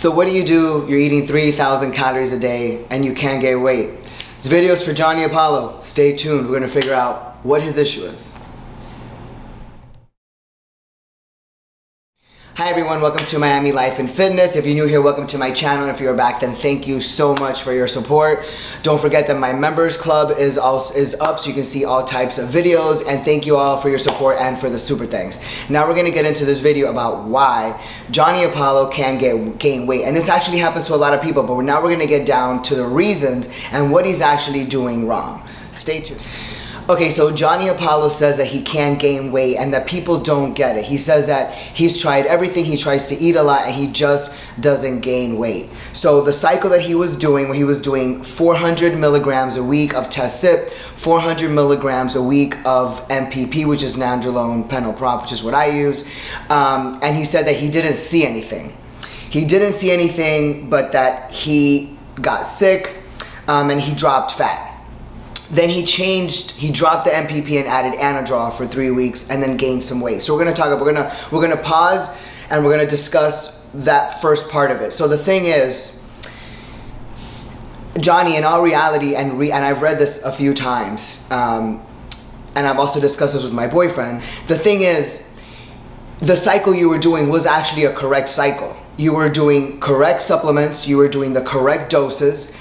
So what do? You're eating 3,000 calories a day and you can't gain weight. This video is for Johnny Apollo. Stay tuned. We're going to figure out what his issue is. Hi everyone, welcome to Miami Life and Fitness. If you're new here, welcome to my channel. If you're back, then thank you so much for your support. Don't forget that my members club is up, so you can see all types of videos, and thank you all for your support and for the super thanks. Now we're gonna get into this video about why Johnny Apollo can gain weight. And this actually happens to a lot of people, but now we're gonna get down to the reasons and what he's actually doing wrong. Stay tuned. Okay, so Johnny Apollo says that he can't gain weight and that people don't get it. He says that he's tried everything, he tries to eat a lot, and he just doesn't gain weight. So the cycle that he was doing, where he was doing 400 milligrams a week of Test-Sip, 400 milligrams a week of MPP, which is Nandrolone Penoprop, which is what I use, and he said that he didn't see anything. He didn't see anything, but that he got sick and he dropped fat. Then he dropped the MPP and added Anadrol for 3 weeks and then gained some weight. So we're gonna pause and we're gonna discuss that first part of it. So the thing is, Johnny, in all reality, and I've read this a few times, and I've also discussed this with my boyfriend, the thing is, the cycle you were doing was actually a correct cycle. You were doing correct supplements, you were doing the correct doses,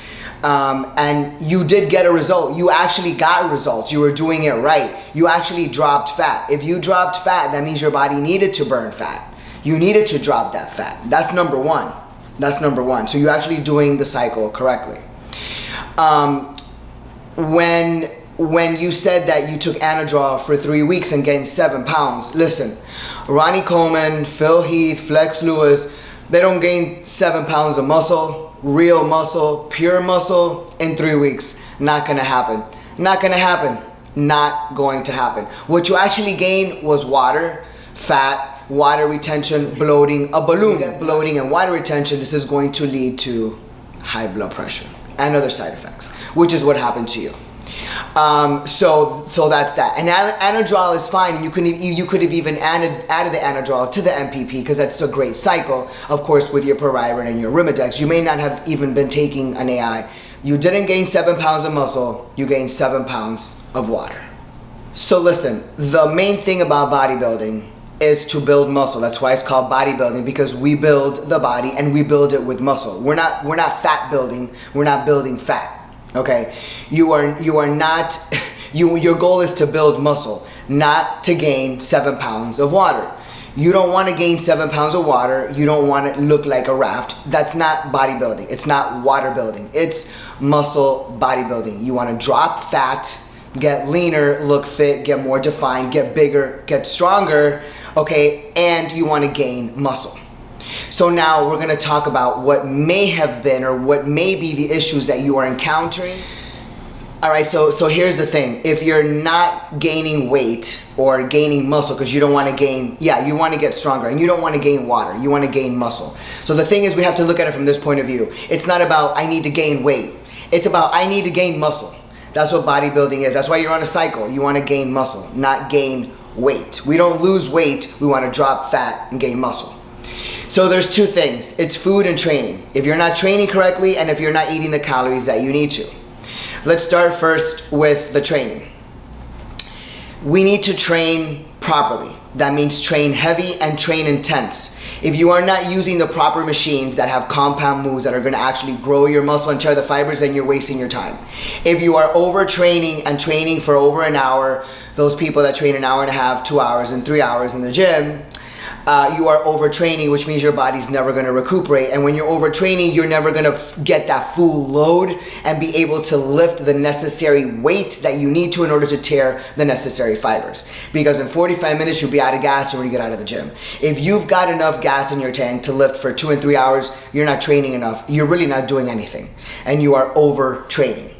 and you did get a result. You actually got results. You were doing it right. You actually dropped fat. If you dropped fat, that means your body needed to burn fat. You needed to drop that fat. That's number one. That's number one. So you're actually doing the cycle correctly. When you said that you took Anadrol for 3 weeks and gained 7 pounds, listen, Ronnie Coleman, Phil Heath, Flex Lewis, they don't gain 7 pounds of muscle, real muscle, pure muscle in 3 weeks. Not gonna happen. Not gonna happen. Not going to happen. What you actually gained was water, fat, water retention, bloating, a balloon. Bloating and water retention, this is going to lead to high blood pressure and other side effects, which is what happened to you. So that's that. And Anadrol is fine, and you could have even added the Anadrol to the MPP, because that's a great cycle, of course, with your Paririn and your Rimidex. You may not have even been taking an AI. You didn't gain 7 pounds of muscle, you gained 7 pounds of water. So listen, the main thing about bodybuilding is to build muscle. That's why it's called bodybuilding, because we build the body and we build it with muscle. We're not fat building, we're not building fat. Okay, your goal is to build muscle, not to gain 7 pounds of water. You don't want to gain 7 pounds of water. You don't want to look like a raft. That's not bodybuilding. It's not water building. It's muscle bodybuilding. You want to drop fat, get leaner, look fit, get more defined, get bigger, get stronger, okay, and you want to gain muscle. So now we're going to talk about what may have been or what may be the issues that you are encountering. All right, so here's the thing. If you're not gaining weight or gaining muscle, because you don't want to gain, you want to get stronger, and you don't want to gain water, you want to gain muscle. So the thing is, we have to look at it from this point of view. It's not about I need to gain weight. It's about I need to gain muscle. That's what bodybuilding is. That's why you're on a cycle. You want to gain muscle, not gain weight. We don't lose weight. We want to drop fat and gain muscle. So there's two things. It's food and training. If you're not training correctly and if you're not eating the calories that you need to. Let's start first with the training. We need to train properly. That means train heavy and train intense. If you are not using the proper machines that have compound moves that are going to actually grow your muscle and tear the fibers, then you're wasting your time. If you are overtraining and training for over an hour, those people that train an hour and a half, 2 hours, and 3 hours in the gym, you are overtraining, which means your body's never going to recuperate. And when you're overtraining, you're never going to get that full load and be able to lift the necessary weight that you need to in order to tear the necessary fibers. Because in 45 minutes, you'll be out of gas when you get out of the gym. If you've got enough gas in your tank to lift for 2 and 3 hours, you're not training enough. You're really not doing anything. And you are overtraining.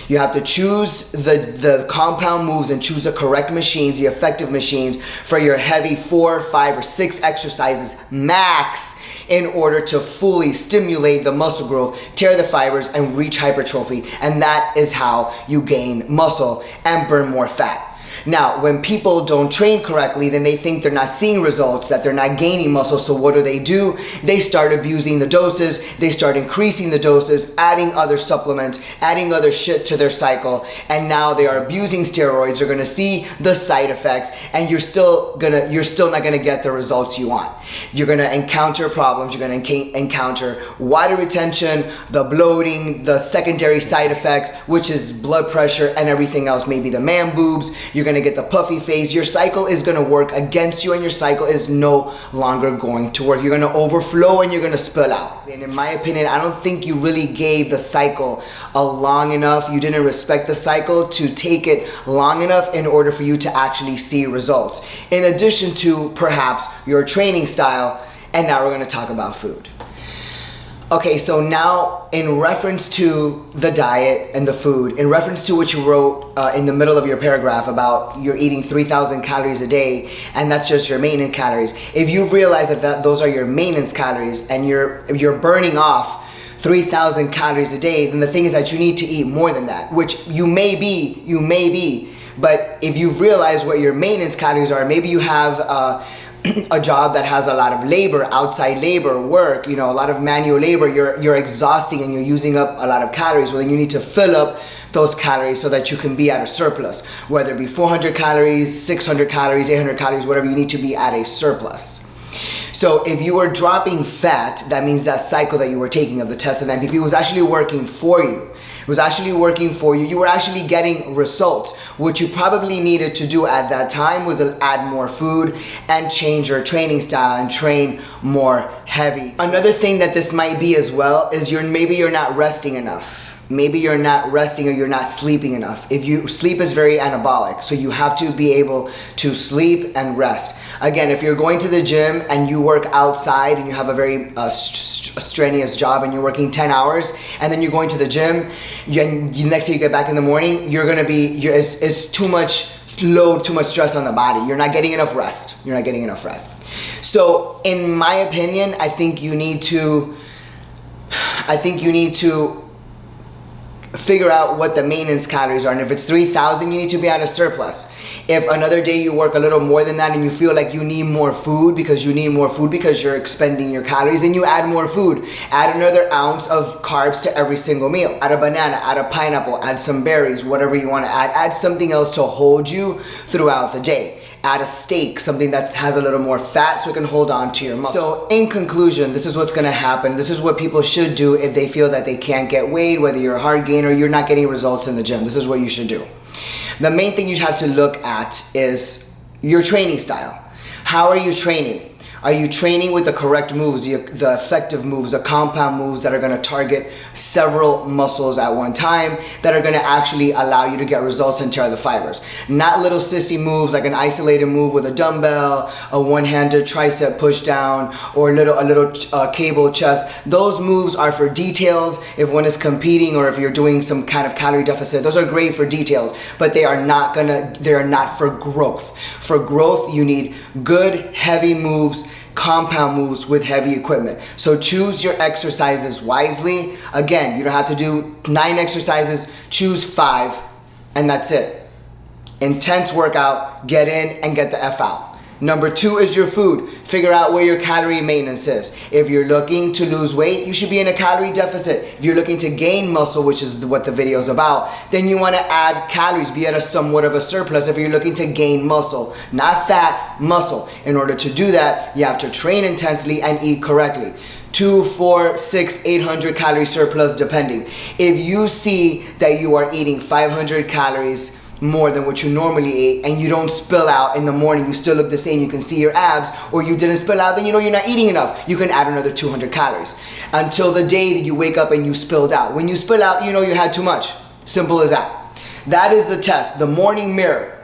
You have to choose the compound moves and choose the correct machines, the effective machines for your heavy 4, 5, or 6 exercises max in order to fully stimulate the muscle growth, tear the fibers, and reach hypertrophy. And that is how you gain muscle and burn more fat. Now, when people don't train correctly, then they think they're not seeing results, that they're not gaining muscle. So what do? They start abusing the doses, they start increasing the doses, adding other supplements, adding other shit to their cycle, and now they are abusing steroids. You're gonna see the side effects, and you're still not gonna get the results you want. You're gonna encounter problems, you're gonna encounter water retention, the bloating, the secondary side effects, which is blood pressure and everything else, maybe the man boobs. You're gonna get the puffy face. Your cycle is gonna work against you, and your cycle is no longer going to work. You're gonna overflow and you're gonna spill out. And in my opinion, I don't think you really gave the cycle a long enough. You didn't respect the cycle to take it long enough in order for you to actually see results. In addition to perhaps your training style, and now we're gonna talk about food. Okay, so now in reference to the diet and the food, in reference to what you wrote in the middle of your paragraph about you're eating 3,000 calories a day, and that's just your maintenance calories. If you've realized that those are your maintenance calories and you're burning off 3,000 calories a day, then the thing is that you need to eat more than that, which you may be. But if you've realized what your maintenance calories are, maybe you have a job that has a lot of labor, outside labor, work, a lot of manual labor, you're exhausting and you're using up a lot of calories. Well, then you need to fill up those calories so that you can be at a surplus, whether it be 400 calories, 600 calories, 800 calories, whatever, you need to be at a surplus. So if you were dropping fat, that means that cycle that you were taking of the test of the NPP was actually working for you. It was actually working for you. You were actually getting results. What you probably needed to do at that time was add more food and change your training style and train more heavy. Another thing that this might be as well is maybe you're not resting enough. Maybe you're not resting or you're not sleeping enough. Sleep is very anabolic, so you have to be able to sleep and rest. Again, if you're going to the gym and you work outside and you have a very strenuous job and you're working 10 hours and then you're going to the gym, next day you get back in the morning, it's too much load, too much stress on the body. You're not getting enough rest. So in my opinion, I think you need to figure out what the maintenance calories are, and if it's 3,000, you need to be at a surplus. If another day you work a little more than that and you feel like you need more food because you're expending your calories, then you add more food. Add another ounce of carbs to every single meal. Add a banana, add a pineapple, add some berries, whatever you want to add. Add something else to hold you throughout the day. Add a steak, something that has a little more fat so it can hold on to your muscle. So in conclusion, this is what's gonna happen. This is what people should do if they feel that they can't get weighed, whether you're a hard gainer or you're not getting results in the gym. This is what you should do. The main thing you have to look at is your training style. How are you training? Are you training with the correct moves, the effective moves, the compound moves that are gonna target several muscles at one time, that are gonna actually allow you to get results and tear the fibers? Not little sissy moves like an isolated move with a dumbbell, a one-handed tricep push down, or a little cable chest. Those moves are for details if one is competing or if you're doing some kind of calorie deficit. Those are great for details, but they are not for growth. For growth, you need good, heavy moves, compound moves with heavy equipment. So choose your exercises wisely. Again, you don't have to do 9 exercises, choose 5, and that's it. Intense workout, get in and get the F out. Number 2 is your food. Figure out where your calorie maintenance is. If you're looking to lose weight, you should be in a calorie deficit. If you're looking to gain muscle, which is what the video is about, then you want to add calories, be at a somewhat of a surplus if you're looking to gain muscle, not fat, muscle. In order to do that, you have to train intensely and eat correctly. 2, 4, 6, 800 calorie surplus depending. If you see that you are eating 500 calories more than what you normally eat and you don't spill out in the morning, you still look the same, you can see your abs, or you didn't spill out, then you know you're not eating enough. You can add another 200 calories until the day that you wake up and you spilled out. When you spill out, you know you had too much. Simple as that. That is the test, the morning mirror,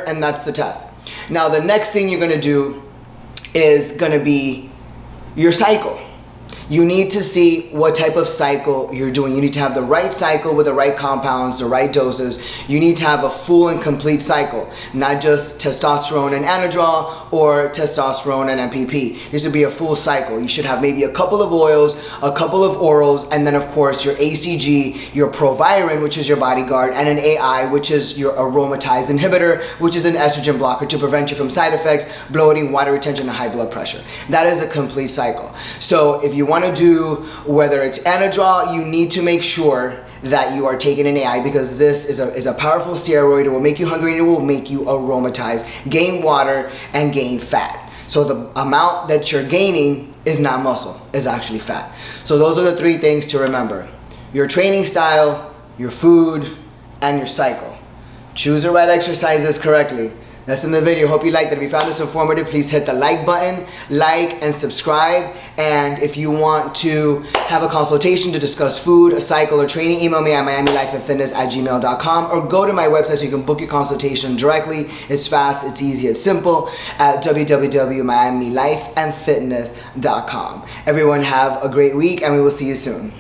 and that's the test. Now the next thing you're gonna do is gonna be your cycle. You need to see what type of cycle you're doing. You need to have the right cycle with the right compounds, the right doses. You need to have a full and complete cycle, not just testosterone and anadrol or testosterone and MPP. This would be a full cycle. You should have maybe a couple of oils, a couple of orals, and then of course your ACG, your proviron, which is your bodyguard, and an AI, which is your aromatase inhibitor, which is an estrogen blocker to prevent you from side effects, bloating, water retention, and high blood pressure. That is a complete cycle. So if you want to do, whether it's anadrol, you need to make sure that you are taking an AI, because this is a powerful steroid. It will make you hungry and it will make you aromatize, gain water, and gain fat. So the amount that you're gaining is not muscle, it's actually fat. So those are the three things to remember: your training style, your food, and your cycle. Choose the right exercises correctly. That's in the video. Hope you liked it. If you found this informative, please hit the like button, like and subscribe. And if you want to have a consultation to discuss food, a cycle, or training, email me at miamilifeandfitness@gmail.com, or go to my website so you can book your consultation directly. It's fast, it's easy, it's simple at www.miamilifeandfitness.com. Everyone have a great week, and we will see you soon.